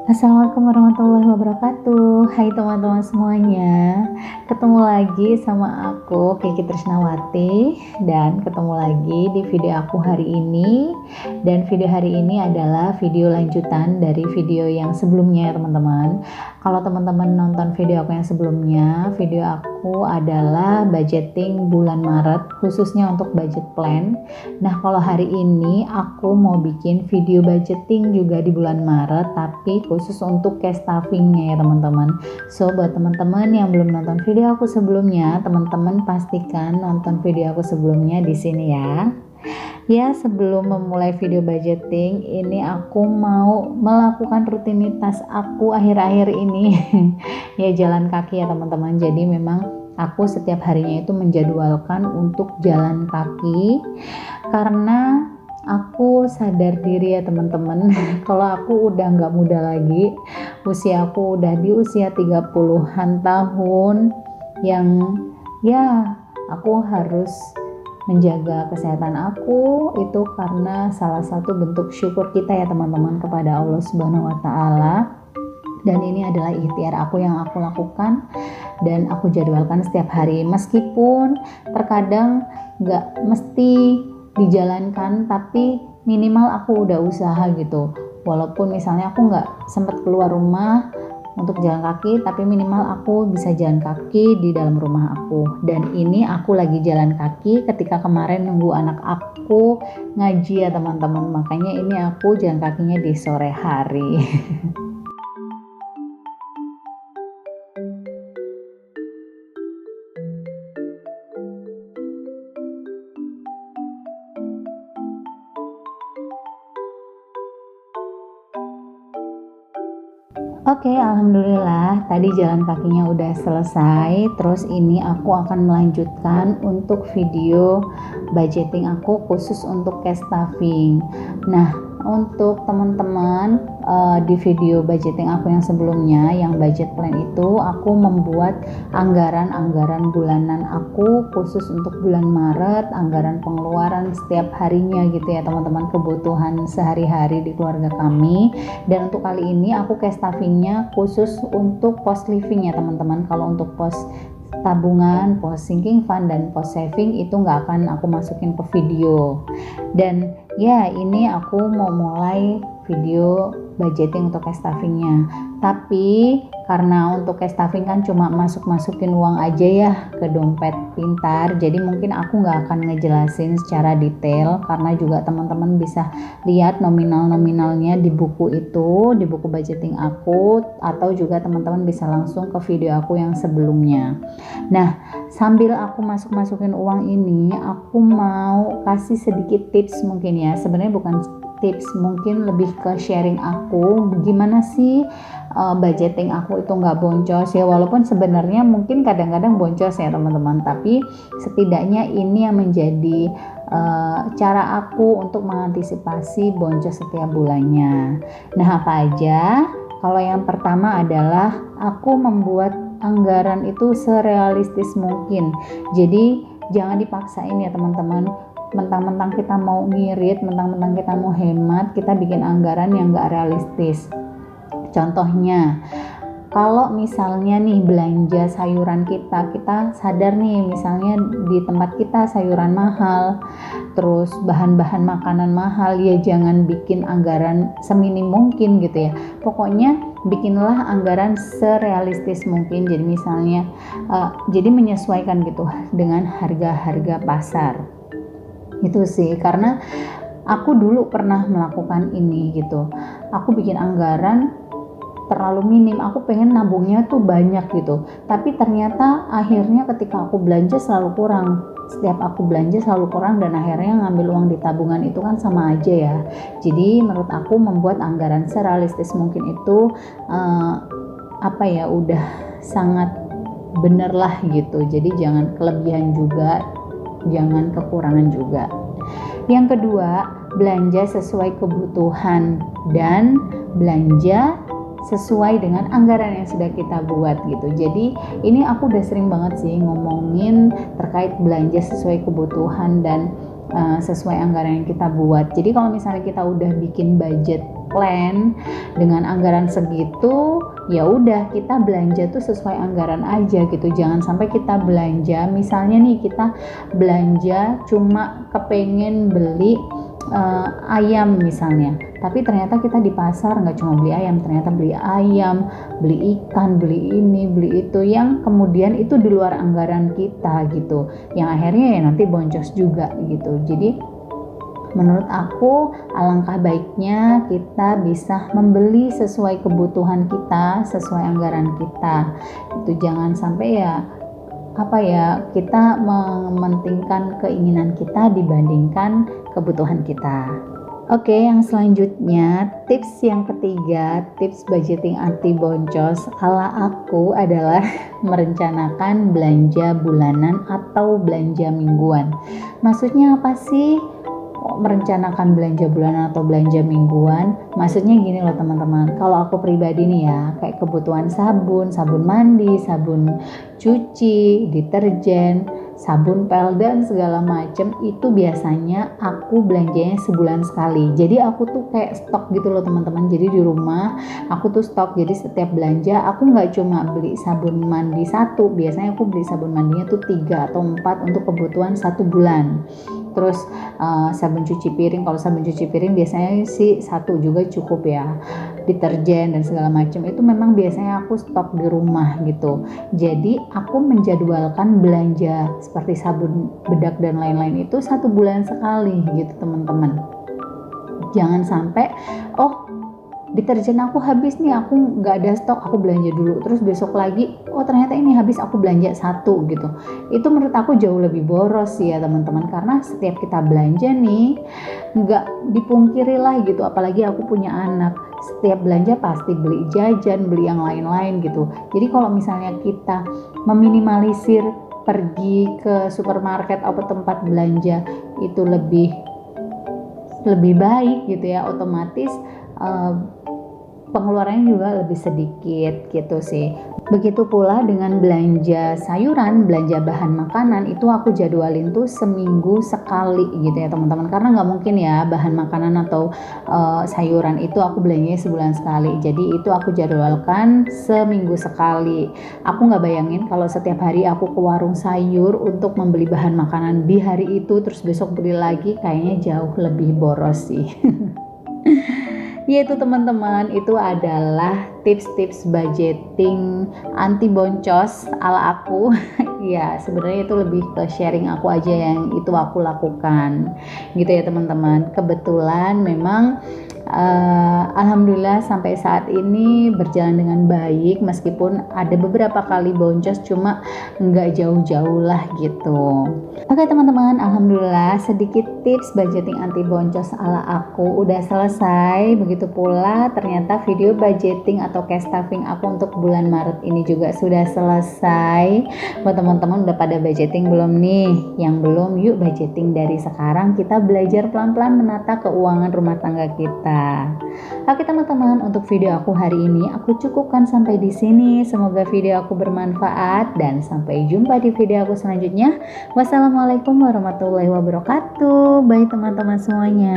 Assalamualaikum warahmatullahi wabarakatuh. Hai teman-teman semuanya. Ketemu lagi sama aku Kiki Trisnawati dan ketemu lagi di video aku hari ini. Dan video hari ini adalah video lanjutan dari video yang sebelumnya ya teman-teman. Kalau teman-teman nonton video aku yang sebelumnya, video aku adalah budgeting bulan Maret khususnya untuk budget plan. Nah, kalau hari ini aku mau bikin video budgeting juga di bulan Maret tapi khusus untuk cash stuffingnya ya teman-teman. So buat teman-teman yang belum nonton video aku sebelumnya, teman-teman pastikan nonton video aku sebelumnya di sini ya. Ya, sebelum memulai video budgeting ini aku mau melakukan rutinitas aku akhir-akhir ini ya jalan kaki ya teman-teman. Jadi memang aku setiap harinya itu menjadwalkan untuk jalan kaki karena aku sadar diri ya teman-teman kalau aku udah nggak muda lagi, usia aku udah di usia 30-an tahun yang ya aku harus menjaga kesehatan aku itu karena salah satu bentuk syukur kita ya teman-teman kepada Allah Subhanahu wa taala. Dan ini adalah ikhtiar aku yang aku lakukan dan aku jadwalkan setiap hari meskipun terkadang nggak mesti dijalankan tapi minimal aku udah usaha gitu. Walaupun misalnya aku nggak sempat keluar rumah untuk jalan kaki tapi minimal aku bisa jalan kaki di dalam rumah aku. Dan ini aku lagi jalan kaki ketika kemarin nunggu anak aku ngaji ya teman-teman, makanya ini aku jalan kakinya di sore hari. Oke, alhamdulillah tadi jalan kakinya udah selesai. Terus ini aku akan melanjutkan untuk video budgeting aku khusus untuk cash stuffing. Nah, untuk teman-teman di video budgeting aku yang sebelumnya, yang budget plan itu aku membuat anggaran-anggaran bulanan aku khusus untuk bulan Maret, anggaran pengeluaran setiap harinya gitu ya teman-teman, kebutuhan sehari-hari di keluarga kami. Dan untuk kali ini aku cash stuffingnya khusus untuk post living ya teman-teman. Kalau untuk post tabungan, post sinking fund dan post saving itu nggak akan aku masukin ke video. Dan ya ini aku mau mulai video budgeting untuk cash stuffingnya. Tapi karena untuk cash stuffing kan cuma masukin uang aja ya ke dompet pintar, jadi mungkin aku nggak akan ngejelasin secara detail karena juga teman-teman bisa lihat nominalnya di buku itu, di buku budgeting aku, atau juga teman-teman bisa langsung ke video aku yang sebelumnya. Nah, sambil aku masukin uang ini, aku mau kasih sedikit tips mungkin ya. Sebenarnya bukan tips, mungkin lebih ke sharing aku gimana sih budgeting aku itu nggak boncos ya, walaupun sebenarnya mungkin kadang-kadang boncos ya teman-teman, tapi setidaknya ini yang menjadi cara aku untuk mengantisipasi boncos setiap bulannya. Nah, apa aja? Kalau yang pertama adalah aku membuat anggaran itu serealistis mungkin. Jadi jangan dipaksain ya teman-teman, mentang-mentang kita mau ngirit, mentang-mentang kita mau hemat, kita bikin anggaran yang gak realistis. Contohnya, kalau misalnya nih belanja sayuran kita sadar nih misalnya di tempat kita sayuran mahal, terus bahan-bahan makanan mahal, ya jangan bikin anggaran seminim mungkin gitu ya. Pokoknya bikinlah anggaran serealistis mungkin. Jadi misalnya jadi menyesuaikan gitu dengan harga-harga pasar. Itu sih, karena aku dulu pernah melakukan ini gitu. Aku bikin anggaran terlalu minim, aku pengen nabungnya tuh banyak gitu, tapi ternyata akhirnya ketika aku belanja selalu kurang. Setiap aku belanja selalu kurang dan akhirnya ngambil uang di tabungan itu kan sama aja ya. Jadi menurut aku membuat anggaran serealistis mungkin itu udah sangat bener lah gitu. Jadi jangan kelebihan juga, jangan kekurangan juga. Yang kedua, belanja sesuai kebutuhan dan belanja sesuai dengan anggaran yang sudah kita buat gitu. Jadi ini aku udah sering banget sih ngomongin terkait belanja sesuai kebutuhan dan sesuai anggaran yang kita buat. Jadi kalau misalnya kita udah bikin budget plan dengan anggaran segitu, ya udah kita belanja tuh sesuai anggaran aja gitu. Jangan sampai kita belanja, misalnya nih kita belanja cuma kepengen beli ayam misalnya, tapi ternyata kita di pasar nggak cuma beli ayam, ternyata beli ayam, beli ikan, beli ini, beli itu, yang kemudian itu di luar anggaran kita gitu, yang akhirnya ya nanti boncos juga gitu. Jadi menurut aku alangkah baiknya kita bisa membeli sesuai kebutuhan kita, sesuai anggaran kita. Itu jangan sampai kita mementingkan keinginan kita dibandingkan kebutuhan kita. Oke, yang selanjutnya, tips yang ketiga, tips budgeting anti boncos ala aku adalah merencanakan belanja bulanan atau belanja mingguan. Maksudnya apa sih? Merencanakan belanja bulanan atau belanja mingguan, maksudnya gini loh teman-teman, kalau aku pribadi nih ya, kayak kebutuhan sabun mandi, sabun cuci, deterjen, sabun pel dan segala macem, itu biasanya aku belanjanya sebulan sekali. Jadi aku tuh kayak stok gitu loh teman-teman. Jadi di rumah aku tuh stok, jadi setiap belanja aku nggak cuma beli sabun mandi satu, biasanya aku beli sabun mandinya tuh 3 atau 4 untuk kebutuhan 1 bulan. Terus sabun cuci piring, kalau sabun cuci piring biasanya sih 1 juga cukup ya. Deterjen dan segala macam itu memang biasanya aku stok di rumah gitu. Jadi aku menjadwalkan belanja seperti sabun bedak dan lain-lain itu 1 bulan sekali gitu teman-teman. Jangan sampai deterjen aku habis nih, aku nggak ada stok, aku belanja dulu, terus besok lagi ternyata ini habis, aku belanja 1 gitu. Itu menurut aku jauh lebih boros sih ya teman-teman, karena setiap kita belanja nih nggak dipungkiri lah gitu, apalagi aku punya anak, setiap belanja pasti beli jajan, beli yang lain-lain gitu. Jadi kalau misalnya kita meminimalisir pergi ke supermarket atau tempat belanja itu lebih baik gitu ya, otomatis pengeluarannya juga lebih sedikit gitu sih. Begitu pula dengan belanja sayuran, belanja bahan makanan, itu aku jadwalin tuh seminggu sekali gitu ya teman-teman, karena nggak mungkin ya bahan makanan atau sayuran itu aku belanjanya sebulan sekali. Jadi itu aku jadwalkan seminggu sekali. Aku nggak bayangin kalau setiap hari aku ke warung sayur untuk membeli bahan makanan di hari itu terus besok beli lagi, kayaknya jauh lebih boros sih. Yaitu teman-teman, itu adalah tips-tips budgeting anti boncos ala aku. Ya sebenarnya itu lebih ke sharing aku aja yang itu aku lakukan gitu ya teman-teman. Kebetulan memang alhamdulillah sampai saat ini berjalan dengan baik, meskipun ada beberapa kali boncos, cuma nggak jauh-jauh lah gitu. Oke teman-teman, alhamdulillah sedikit tips budgeting anti boncos ala aku udah selesai. Begitu pula ternyata video budgeting atau cash stuffing aku untuk bulan Maret ini juga sudah selesai. Buat teman-teman udah pada budgeting belum nih? Yang belum, yuk budgeting dari sekarang, kita belajar pelan-pelan menata keuangan rumah tangga kita. Oke teman-teman, untuk video aku hari ini aku cukupkan sampai di sini. Semoga video aku bermanfaat dan sampai jumpa di video aku selanjutnya. Wassalamualaikum warahmatullahi wabarakatuh. Bye teman-teman semuanya.